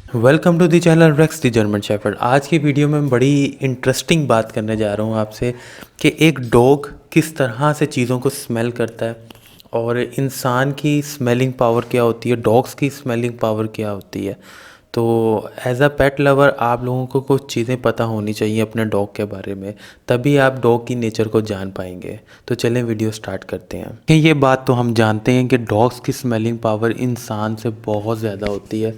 Welcome to the channel Rex the German shepherd. आज की video में मैं बड़ी इंटरेस्टिंग बात करने जा रहा हूँ आपसे कि एक डॉग किस तरह से चीज़ों को स्मेल करता है और इंसान की स्मेलिंग पावर क्या होती है, डॉग्स की स्मेलिंग पावर क्या होती है। तो एज अ पेट लवर आप लोगों को कुछ चीज़ें पता होनी चाहिए अपने डॉग के बारे में, तभी आप डॉग की नेचर को जान पाएंगे। तो चलें वीडियो स्टार्ट करते हैं। कि ये बात तो हम जानते हैं कि डॉग्स की स्मेलिंग पावर इंसान से बहुत ज़्यादा होती है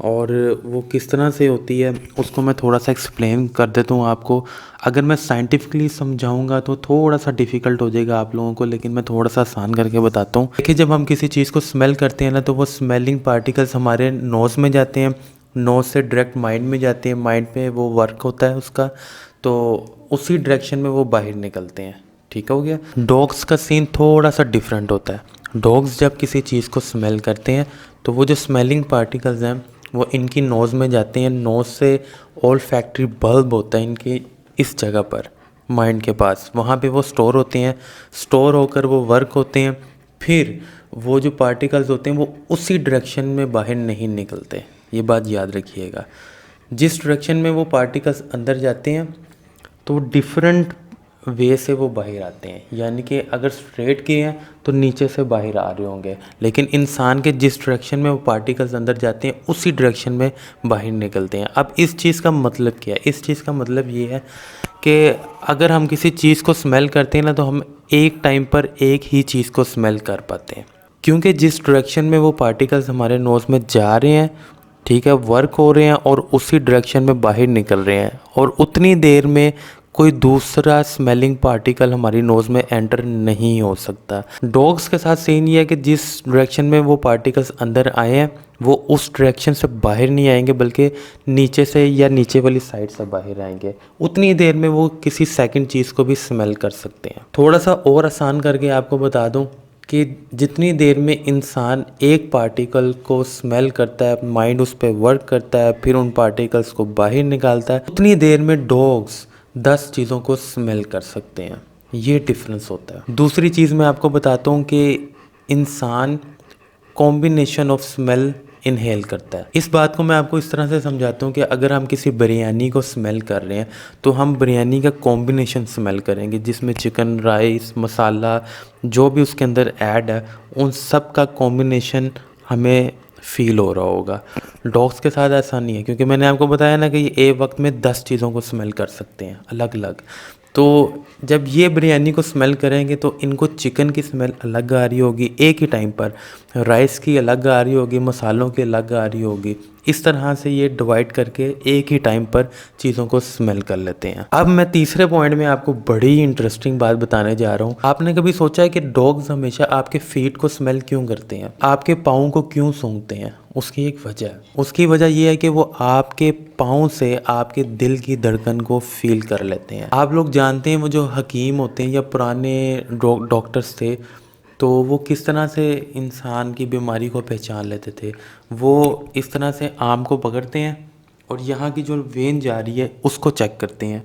और वो किस तरह से होती है उसको मैं थोड़ा सा एक्सप्लेन कर देता हूँ आपको। अगर मैं साइंटिफिकली समझाऊंगा तो थोड़ा सा डिफ़िकल्ट हो जाएगा आप लोगों को, लेकिन मैं थोड़ा सा आसान करके बताता हूँ। देखिए, जब हम किसी चीज़ को स्मेल करते हैं ना, तो वो स्मेलिंग पार्टिकल्स हमारे नोज़ में जाते हैं, नोज़ से डायरेक्ट माइंड में जाते हैं, माइंड पे वो वर्क होता है उसका, तो उसी डायरेक्शन में वो बाहर निकलते हैं। ठीक हो गया। डॉग्स का सीन थोड़ा सा डिफरेंट होता है। डॉग्स जब किसी चीज़ को स्मेल करते हैं तो वो जो स्मेलिंग पार्टिकल्स हैं वो इनकी नोज़ में जाते हैं। नोज़ से ओल्फैक्टरी बल्ब होता है इनकी इस जगह पर, माइंड के पास, वहाँ पे वो स्टोर होते हैं। स्टोर होकर वो वर्क होते हैं, फिर वो जो पार्टिकल्स होते हैं वो उसी डायरेक्शन में बाहर नहीं निकलते। ये बात याद रखिएगा। जिस डायरेक्शन में वो पार्टिकल्स अंदर जाते हैं तो डिफरेंट वे से वो बाहर आते हैं। यानी कि अगर स्ट्रेट किए हैं तो नीचे से बाहर आ रहे होंगे, लेकिन इंसान के जिस डायरेक्शन में वो पार्टिकल्स अंदर जाते हैं उसी डायरेक्शन में बाहर निकलते हैं। अब इस चीज़ का मतलब क्या है? इस चीज़ का मतलब ये है कि अगर हम किसी चीज़ को स्मेल करते हैं ना, तो हम एक टाइम पर एक ही चीज़ को स्मेल कर पाते हैं, क्योंकि जिस डायरेक्शन में वो पार्टिकल्स हमारे नोज़ में जा रहे हैं, ठीक है, वर्क हो रहे हैं और उसी डायरेक्शन में बाहर निकल रहे हैं, और उतनी देर में कोई दूसरा स्मेलिंग पार्टिकल हमारी नोज़ में एंटर नहीं हो सकता। डॉग्स के साथ सीन ये है कि जिस डायरेक्शन में वो पार्टिकल्स अंदर आए हैं वो उस डायरेक्शन से बाहर नहीं आएंगे, बल्कि नीचे से या नीचे वाली साइड से बाहर आएंगे। उतनी देर में वो किसी सेकंड चीज़ को भी स्मेल कर सकते हैं। थोड़ा सा और आसान करके आपको बता दूं कि जितनी देर में इंसान एक पार्टिकल को स्मेल करता है, माइंड उस पर वर्क करता है, फिर उन पार्टिकल्स को बाहर निकालता है, उतनी देर में डॉग्स 10 चीज़ों को स्मेल कर सकते हैं। ये डिफरेंस होता है। दूसरी चीज़ मैं आपको बताता हूँ कि इंसान कॉम्बिनेशन ऑफ स्मेल इनहेल करता है। इस बात को मैं आपको इस तरह से समझाता हूँ कि अगर हम किसी बिरयानी को स्मेल कर रहे हैं तो हम बिरयानी का कॉम्बिनेशन स्मेल करेंगे, जिसमें चिकन, राइस, मसाला जो भी उसके अंदर ऐड है उन सब का कॉम्बिनेशन हमें फील हो रहा होगा। डॉग्स के साथ ऐसा नहीं है, क्योंकि मैंने आपको बताया ना कि ये एक वक्त में 10 चीज़ों को स्मेल कर सकते हैं अलग अलग। तो जब ये बिरयानी को स्मेल करेंगे तो इनको चिकन की स्मेल अलग आ रही होगी एक ही टाइम पर, राइस की अलग आ रही होगी, मसालों की अलग आ रही होगी। इस तरह से ये डिवाइड करके एक ही टाइम पर चीज़ों को स्मेल कर लेते हैं। अब मैं तीसरे पॉइंट में आपको बड़ी इंटरेस्टिंग बात बताने जा रहा हूँ। आपने कभी सोचा है कि डॉग्स हमेशा आपके फीट को स्मेल क्यों करते हैं, आपके पाँव को क्यों सूंघते हैं? उसकी एक वजह है। उसकी वजह ये है कि वो आपके पाँव से आपके दिल की धड़कन को फील कर लेते हैं। आप लोग जानते हैं वो जो हकीम होते हैं या पुराने डॉक्टर्स थे, तो वो किस तरह से इंसान की बीमारी को पहचान लेते थे। वो इस तरह से आम को पकड़ते हैं और यहाँ की जो वेन जा रही है उसको चेक करते हैं।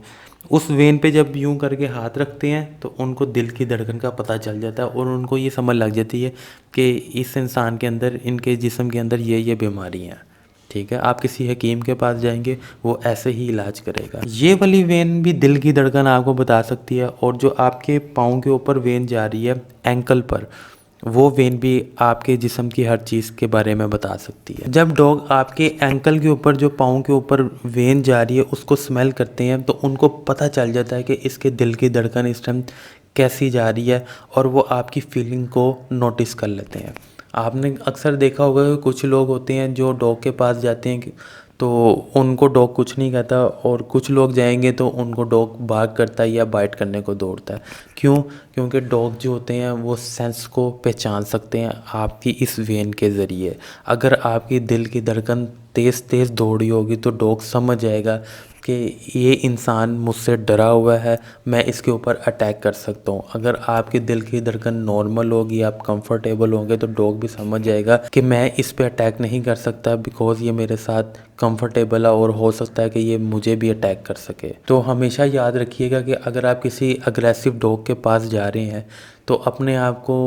उस वेन पे जब यूं करके हाथ रखते हैं तो उनको दिल की धड़कन का पता चल जाता है और उनको ये समझ लग जाती है कि इस इंसान के अंदर, इनके जिस्म के अंदर ये बीमारी है। ठीक है, आप किसी हकीम के पास जाएंगे वो ऐसे ही इलाज करेगा। ये वाली वेन भी दिल की धड़कन आपको बता सकती है, और जो आपके पाँव के ऊपर वेन जा रही है एंकल पर, वो वेन भी आपके जिस्म की हर चीज़ के बारे में बता सकती है। जब डॉग आपके एंकल के ऊपर, जो पाँव के ऊपर वेन जा रही है उसको स्मेल करते हैं तो उनको पता चल जाता है कि इसके दिल की धड़कन इस टाइम कैसी जा रही है, और वो आपकी फीलिंग को नोटिस कर लेते हैं। आपने अक्सर देखा होगा कि कुछ लोग होते हैं जो डॉग के पास जाते हैं तो उनको डॉग कुछ नहीं कहता, और कुछ लोग जाएंगे तो उनको डॉग बाग करता है या बाइट करने को दौड़ता है। क्यों? क्योंकि डॉग जो होते हैं वो सेंस को पहचान सकते हैं आपकी इस वेन के ज़रिए। अगर आपकी दिल की धड़कन तेज़ तेज़ दौड़ी होगी तो डॉग समझ जाएगा कि ये इंसान मुझसे डरा हुआ है, मैं इसके ऊपर अटैक कर सकता हूँ। अगर आपकी दिल की धड़कन नॉर्मल होगी, आप कंफर्टेबल होंगे, तो डॉग भी समझ जाएगा कि मैं इस पे अटैक नहीं कर सकता बिकॉज ये मेरे साथ कंफर्टेबल है, और हो सकता है कि ये मुझे भी अटैक कर सके। तो हमेशा याद रखिएगा कि अगर आप किसी अग्रेसिव डॉग के पास जा रहे हैं तो अपने आप को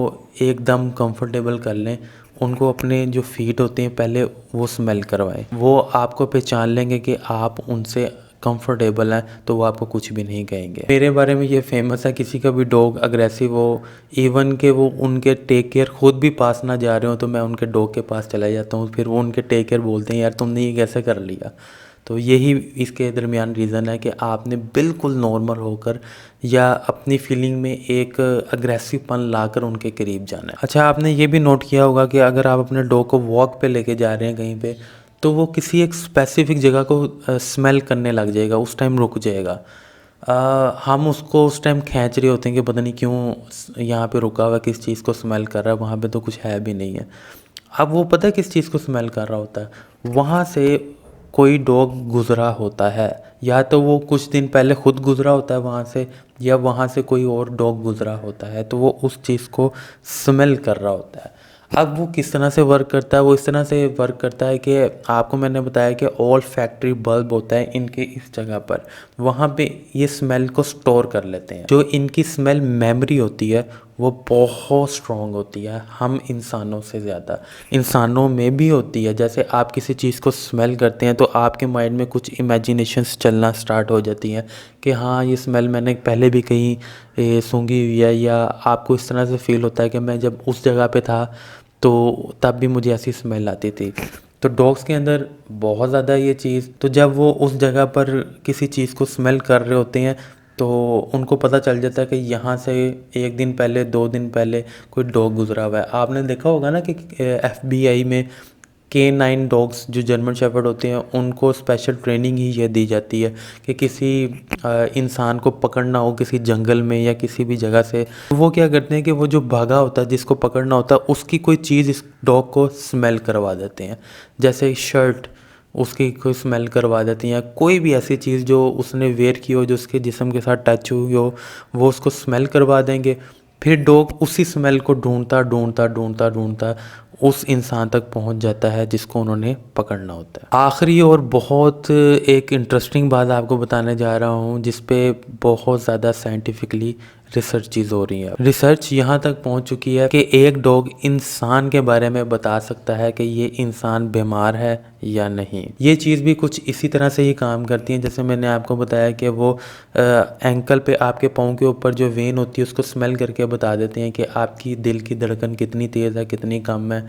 एकदम कंफर्टेबल कर लें, उनको अपने जो फीट होते हैं पहले वो स्मेल करवाएं। वो आपको पहचान लेंगे कि आप उनसे कंफर्टेबल हैं तो वो आपको कुछ भी नहीं कहेंगे। मेरे बारे में ये फेमस है, किसी का भी डॉग अग्रेसिव हो, इवन के वो उनके टेक केयर खुद भी पास ना जा रहे हो, तो मैं उनके डॉग के पास चला जाता हूँ। फिर वो उनके टेक केयर बोलते हैं यार तुमने ये कैसे कर लिया। तो यही इसके दरमियान रीज़न है कि आपने बिल्कुल नॉर्मल होकर या अपनी फीलिंग में एक अग्रेसिवपन लाकर उनके करीब जाना है। अच्छा, आपने ये भी नोट किया होगा कि अगर आप अपने डॉग को वॉक पे लेके जा रहे हैं कहीं पे, तो वो किसी एक स्पेसिफिक जगह को स्मेल करने लग जाएगा, उस टाइम रुक जाएगा। हम उसको उस टाइम खींच रहे होते हैं कि पता नहीं क्यों यहाँ पे रुका हुआ, किस चीज़ को स्मेल कर रहा है, वहाँ पे तो कुछ है भी नहीं है। अब वो पता है किस चीज़ को स्मेल कर रहा होता है, वहाँ से कोई डॉग गुज़रा होता है, या तो वो कुछ दिन पहले खुद गुज़रा होता है वहाँ से, या वहाँ से कोई और डॉग गुज़रा होता है, तो वो उस चीज़ को स्मेल कर रहा होता है। अब वो किस तरह से वर्क करता है, वो इस तरह से वर्क करता है कि आपको मैंने बताया कि ऑल फैक्ट्री बल्ब होता है इनके इस जगह पर, वहाँ पे ये स्मेल को स्टोर कर लेते हैं। जो इनकी स्मेल मेमोरी होती है वो बहुत स्ट्रॉन्ग होती है, हम इंसानों से ज़्यादा, इंसानों में भी होती है। जैसे आप किसी चीज़ को स्मेल करते हैं तो आपके माइंड में कुछ इमेजिनेशंस चलना स्टार्ट हो जाती हैं कि हाँ ये स्मेल मैंने पहले भी कहीं सूंघी हुई है, या आपको इस तरह से फील होता है कि मैं जब उस जगह पे था तो तब भी मुझे ऐसी स्मेल आती थी। तो डॉग्स के अंदर बहुत ज़्यादा ये चीज़, तो जब वो उस जगह पर किसी चीज़ को स्मेल कर रहे होते हैं तो उनको पता चल जाता है कि यहाँ से 1 दिन पहले 2 दिन पहले कोई डॉग गुजरा हुआ है। आपने देखा होगा ना कि FBI में K9 डॉग्स जो जर्मन शेफर्ड होते हैं उनको स्पेशल ट्रेनिंग ही ये दी जाती है कि किसी इंसान को पकड़ना हो किसी जंगल में या किसी भी जगह से, वो क्या करते हैं कि वो जो भागा होता है जिसको पकड़ना होता है उसकी कोई चीज़ इस डॉग को स्मेल करवा देते हैं। जैसे शर्ट उसकी कोई स्मेल करवा देती हैं, कोई भी ऐसी चीज़ जो उसने वेयर की हो जो उसके जिस्म के साथ टच हुई हो वो उसको स्मेल करवा देंगे। फिर डॉग उसी स्मेल को ढूंढता ढूंढता ढूंढता ढूंढता उस इंसान तक पहुंच जाता है जिसको उन्होंने पकड़ना होता है। आखिरी और बहुत एक इंटरेस्टिंग बात आपको बताने जा रहा हूँ जिस पे बहुत ज़्यादा साइंटिफिकली रिसर्चेज हो रही है। रिसर्च यहाँ तक पहुँच चुकी है कि एक डॉग इंसान के बारे में बता सकता है कि ये इंसान बीमार है या नहीं। ये चीज़ भी कुछ इसी तरह से ही काम करती है जैसे मैंने आपको बताया कि वो एंकल पे आपके पाँव के ऊपर जो वेन होती है उसको स्मेल करके बता देते हैं कि आपकी दिल की धड़कन कितनी तेज़ है कितनी कम है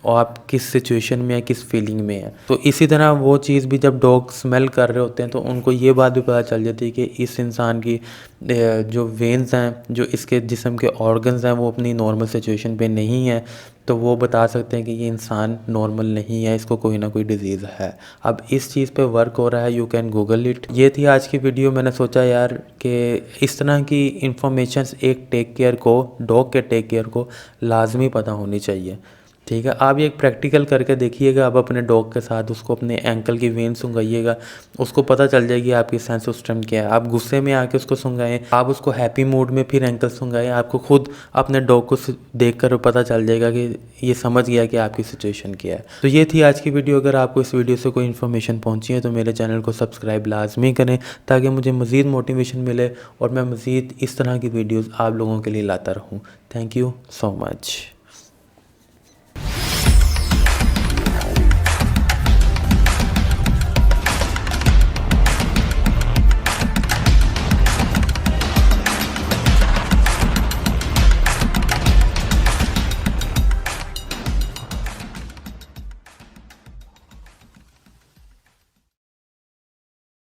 और आप किस सिचुएशन में है किस फीलिंग में है। तो इसी तरह वो चीज़ भी जब डॉग स्मेल कर रहे होते हैं तो उनको ये बात भी पता चल जाती है कि इस इंसान की जो वेन्स हैं जो इसके जिस्म के ऑर्गन्स हैं वो अपनी नॉर्मल सिचुएशन पे नहीं है, तो वो बता सकते हैं कि ये इंसान नॉर्मल नहीं है, इसको कोई ना कोई डिजीज़ है। अब इस चीज़ पे वर्क हो रहा है, यू कैन गूगल इट। ये थी आज की वीडियो। मैंने सोचा यार कि इस तरह की इंफॉर्मेशन एक टेक केयर को, डॉग के टेक केयर को लाजमी पता होनी चाहिए। ठीक है, आप ये एक प्रैक्टिकल करके देखिएगा। आप अपने डॉग के साथ उसको अपने एंकल की वेन सूंघाइएगा, उसको पता चल जाएगी आपकी सेंस सिस्टम क्या है। आप गुस्से में आके उसको सूंघाएं, आप उसको हैप्पी मूड में फिर एंकल सूंघाएं, आपको खुद अपने डॉग को देखकर पता चल जाएगा कि ये समझ गया कि आपकी सिचुएशन क्या है। तो ये थी आज की वीडियो। अगर आपको इस वीडियो से कोई इन्फॉर्मेशन पहुँची है तो मेरे चैनल को सब्सक्राइब लाजमी करें ताकि मुझे मज़ीद मोटिवेशन मिले और मैं मज़ीद इस तरह की वीडियोज़ आप लोगों के लिए लाता रहूँ। Thank you so much.